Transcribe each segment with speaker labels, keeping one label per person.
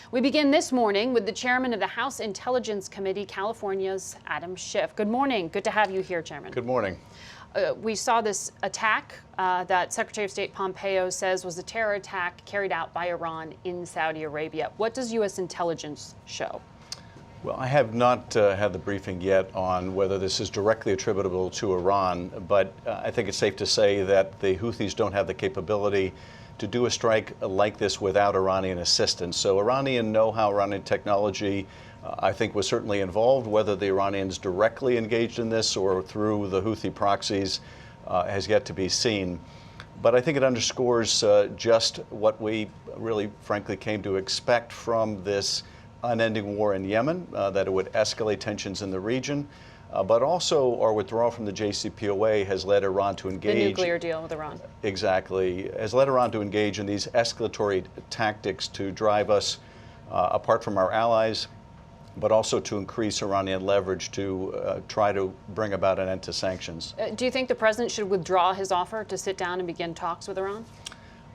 Speaker 1: We begin this morning with the chairman of the House Intelligence Committee, California's Adam Schiff. Good morning. Good to have you here, Chairman.
Speaker 2: Good morning.
Speaker 1: We saw this attack that Secretary of State Pompeo says was a terror attack carried out by Iran in Saudi Arabia. What does U.S. intelligence show?
Speaker 2: Well, I have not had the briefing yet on whether this is directly attributable to Iran, but I think it's safe to say that the Houthis don't have the capability to do a strike like this without Iranian assistance. So Iranian know-how, Iranian technology, I think was certainly involved. Whether the Iranians directly engaged in this or through the Houthi proxies has yet to be seen. But I think it underscores just what we really, frankly, came to expect from this unending war in Yemen, that it would escalate tensions in the region. But also our withdrawal from the JCPOA has led Iran to engage.
Speaker 1: The nuclear deal with Iran.
Speaker 2: Exactly. Has led Iran to engage in these escalatory tactics to drive us apart from our allies, but also to increase Iranian leverage to try to bring about an end to sanctions.
Speaker 1: Do you think the president should withdraw his offer to sit down and begin talks with Iran?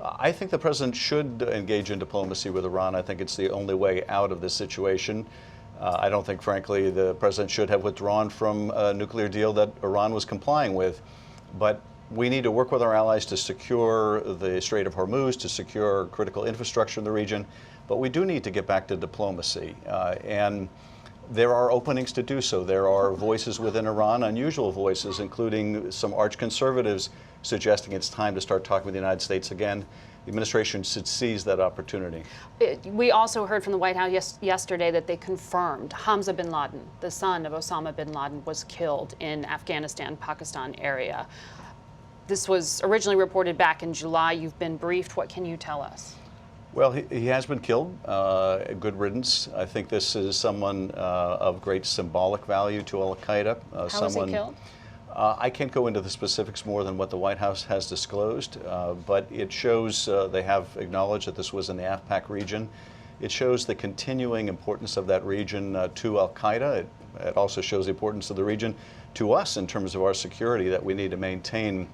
Speaker 2: I think the president should engage in diplomacy with Iran. I think it's the only way out of this situation. I don't think, frankly, the president should have withdrawn from a nuclear deal that Iran was complying with. But we need to work with our allies to secure the Strait of Hormuz, to secure critical infrastructure in the region. But we do need to get back to diplomacy. And there are openings to do so. There are voices within Iran, unusual voices, including some arch conservatives suggesting it's time to start talking with the United States again. The administration should seize that opportunity.
Speaker 1: We also heard from the White House yesterday that they confirmed Hamza bin Laden, the son of Osama bin Laden, was killed in Afghanistan, Pakistan area. This was originally reported back in July. You've been briefed. What can you tell us?
Speaker 2: Well, he has been killed. Good riddance. I think this is someone of great symbolic value to al-Qaeda.
Speaker 1: How was he killed?
Speaker 2: I can't go into the specifics more than what the White House has disclosed, but it shows they have acknowledged that this was in the AfPak region. It shows the continuing importance of that region to al-Qaeda. It also shows the importance of the region to us in terms of our security, that we need to maintain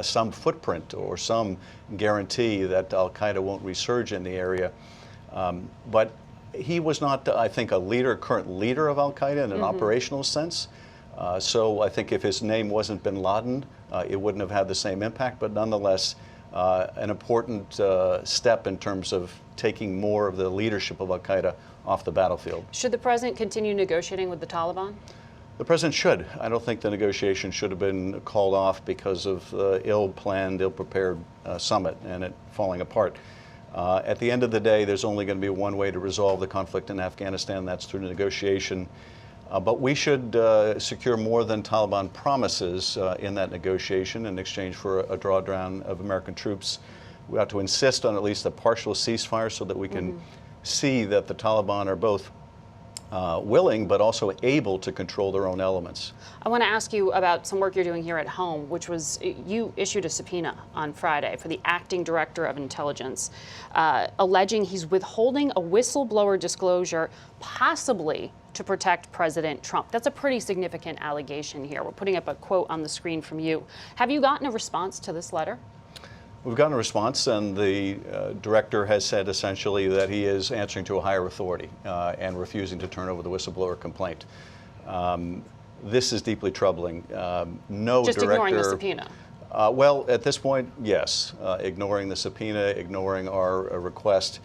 Speaker 2: some footprint or some guarantee that al-Qaeda won't resurge in the area. But he was not, I think, a current leader of al-Qaeda in an operational sense. So I think if his name wasn't bin Laden, it wouldn't have had the same impact, but nonetheless, an important step in terms of taking more of the leadership of al-Qaeda off the battlefield.
Speaker 1: Should the president continue negotiating with the Taliban?
Speaker 2: The president should. I don't think the negotiation should have been called off because of ill-planned, ill-prepared summit and it falling apart. At the end of the day, there's only going to be one way to resolve the conflict in Afghanistan, that's through negotiation. But we should secure more than Taliban promises in that negotiation in exchange for a drawdown of American troops. We ought to insist on at least a partial ceasefire so that we can see that the Taliban are both willing but also able to control their own elements.
Speaker 1: I want to ask you about some work you're doing here at home, which was you issued a subpoena on Friday for the acting director of intelligence, alleging he's withholding a whistleblower disclosure, possibly to protect President Trump. That's a pretty significant allegation here. We're putting up a quote on the screen from you. Have you gotten a response to this letter?
Speaker 2: We've gotten a response, and the director has said essentially that he is answering to a higher authority and refusing to turn over the whistleblower complaint. This is deeply troubling. No
Speaker 1: Just
Speaker 2: director,
Speaker 1: ignoring the subpoena?
Speaker 2: Well, at this point, yes. Ignoring the subpoena, ignoring our request.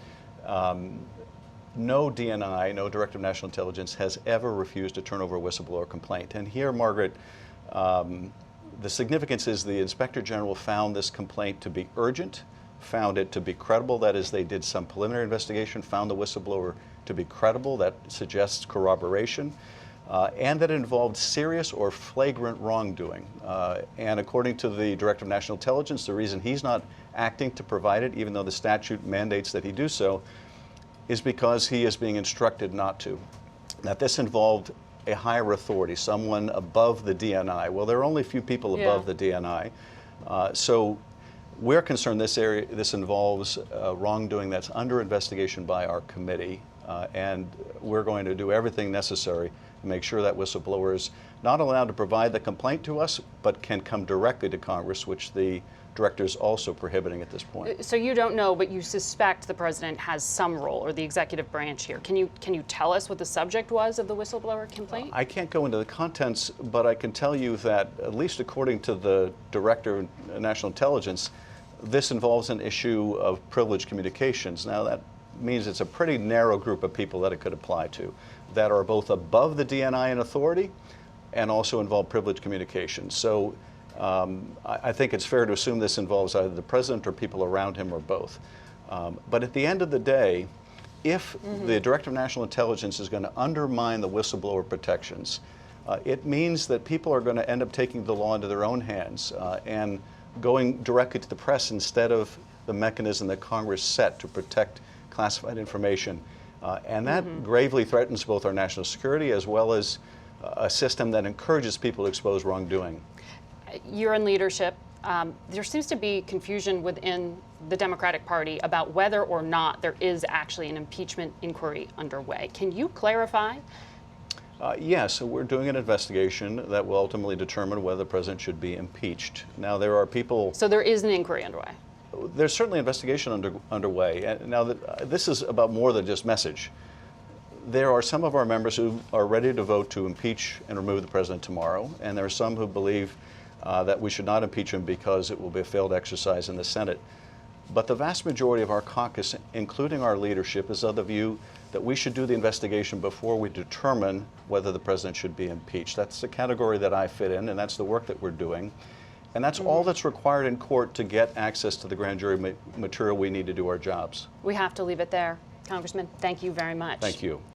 Speaker 2: No DNI, no Director of National Intelligence, has ever refused to turn over a whistleblower complaint. And here, Margaret, the significance is the Inspector General found this complaint to be urgent, found it to be credible. That is, they did some preliminary investigation, found the whistleblower to be credible. That suggests corroboration. And that it involved serious or flagrant wrongdoing. And according to the Director of National Intelligence, the reason he's not acting to provide it, even though the statute mandates that he do so, is because he is being instructed not to. That this involved a higher authority, someone above the DNI. Well, there are only a few people above the DNI. So we're concerned this involves wrongdoing that's under investigation by our committee, and we're going to do everything necessary make sure that whistleblower is not allowed to provide the complaint to us, but can come directly to Congress, which the director is also prohibiting at this point.
Speaker 1: So you don't know, but you suspect the president has some role, or the executive branch here. Can you tell us what the subject was of the whistleblower complaint?
Speaker 2: I can't go into the contents, but I can tell you that, at least according to the director of national intelligence, this involves an issue of privileged communications. Now that means it's a pretty narrow group of people that it could apply to, that are both above the DNI in authority and also involve privileged communications. So I think it's fair to assume this involves either the president or people around him or both. But at the end of the day, if the Director of National Intelligence is going to undermine the whistleblower protections, it means that people are going to end up taking the law into their own hands and going directly to the press instead of the mechanism that Congress set to protect classified information. And that gravely threatens both our national security as well as a system that encourages people to expose wrongdoing.
Speaker 1: You're in leadership. There seems to be confusion within the Democratic Party about whether or not there is actually an impeachment inquiry underway. Can you clarify?
Speaker 2: Yes, so we're doing an investigation that will ultimately determine whether the president should be impeached. Now, there are people...
Speaker 1: So there is an inquiry underway?
Speaker 2: There's certainly an investigation underway. And now, this is about more than just message. There are some of our members who are ready to vote to impeach and remove the president tomorrow, and there are some who believe that we should not impeach him because it will be a failed exercise in the Senate. But the vast majority of our caucus, including our leadership, is of the view that we should do the investigation before we determine whether the president should be impeached. That's the category that I fit in, and that's the work that we're doing. And that's all that's required in court to get access to the grand jury material we need to do our jobs.
Speaker 1: We have to leave it there. Congressman, thank you very much.
Speaker 2: Thank you.